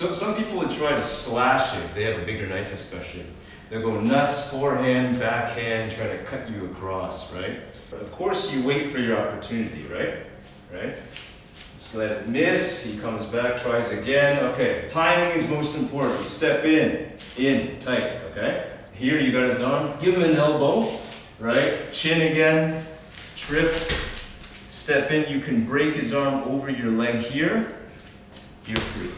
So some people would try to slash it if they have a bigger knife especially. They'll go nuts, forehand, backhand, try to cut you across, right? But of course you wait for your opportunity, right? Right? Just let it miss, he comes back, tries again. Okay, timing is most important. You step in, tight, okay? Here you got his arm, give him an elbow, right? Chin again, trip, step in. You can break his arm over your leg here. You're free.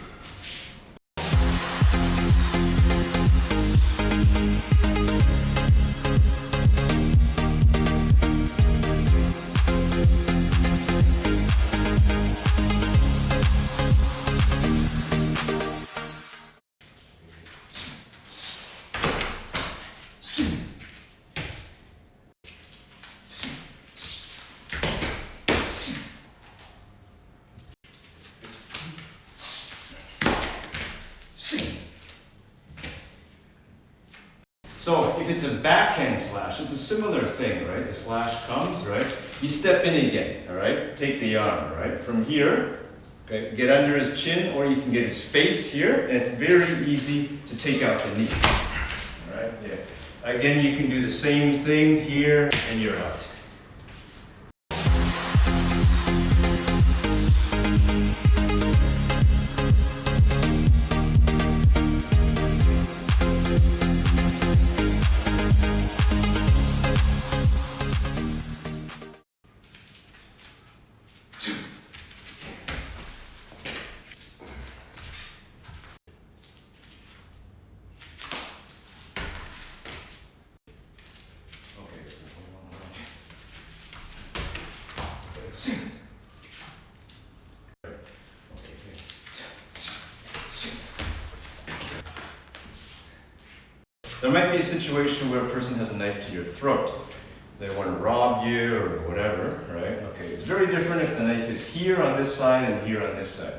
So if it's a backhand slash, it's a similar thing, right? The slash comes, right? You step in again, all right? Take the arm, right? From here, okay, get under his chin, or you can get his face here, and it's very easy to take out the knee, all right? Yeah. Again, you can do the same thing here, and you're out. There might be a situation where a person has a knife to your throat. They want to rob you or whatever, right? Okay, it's very different if the knife is here on this side and here on this side.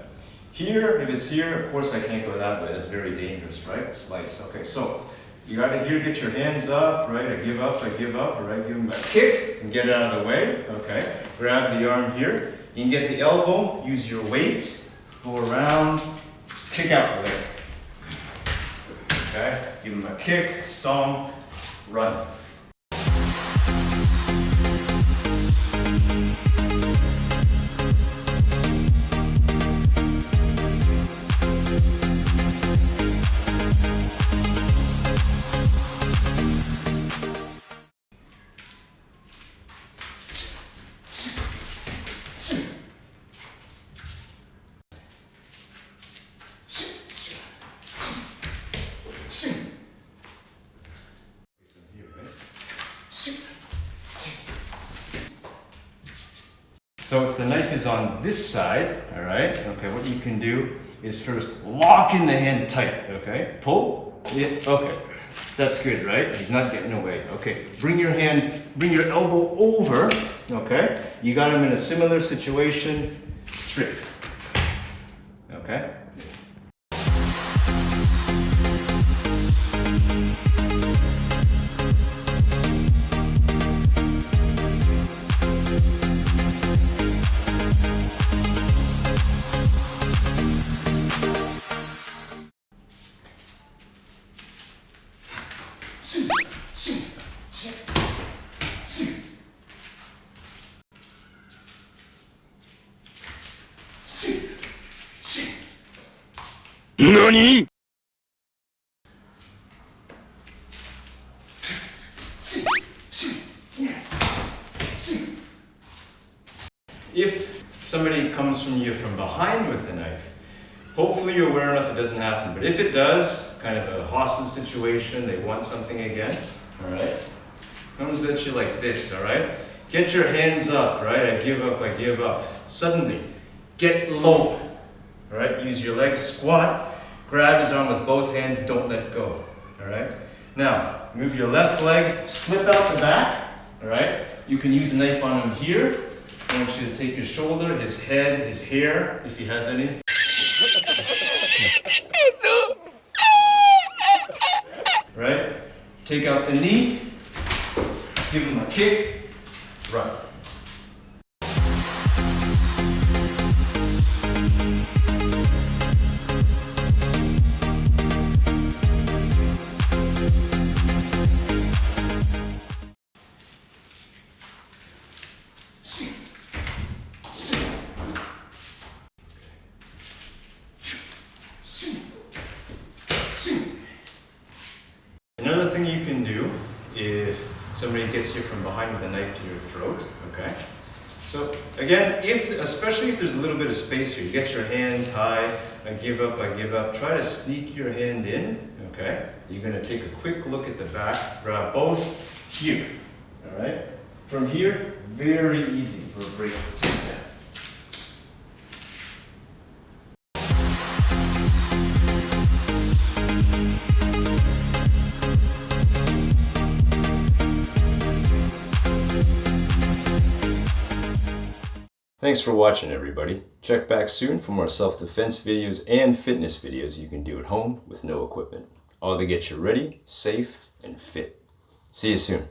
Here, if it's here, of course I can't go that way. That's very dangerous, right? Slice. Okay, so you got to here get your hands up, right? I give up, all right? Give him a kick and get out of the way, okay? Grab the arm here. You can get the elbow, use your weight, go around, kick out the leg. Okay? Give him a kick, stomp, run. So if the knife is on this side, all right, okay, what you can do is first lock in the hand tight, okay? Pull it, okay. That's good, right? He's not getting away. Okay, bring your elbow over, okay? You got him in a similar situation, trip, okay? NANI?! If somebody comes from you from behind with a knife, hopefully you're aware enough it doesn't happen. But if it does, kind of a hostage situation, they want something again, all right? Comes at you like this, all right? Get your hands up, right? I give up. Suddenly, get low, all right? Use your legs, squat, grab his arm with both hands, don't let go, all right? Now, move your left leg, slip out the back, all right? You can use a knife on him here. I want you to take his shoulder, his head, his hair, if he has any. Right? Take out the knee, give him a kick, run. somebody gets you from behind with a knife to your throat, okay? So again, especially if there's a little bit of space here, you get your hands high, I give up, try to sneak your hand in, okay? You're gonna take a quick look at the back, grab both here, all right? From here, very easy for a break to take down. Thanks for watching, everybody. Check back soon for more self-defense videos and fitness videos you can do at home with no equipment. All to get you ready, safe, and fit. See you soon.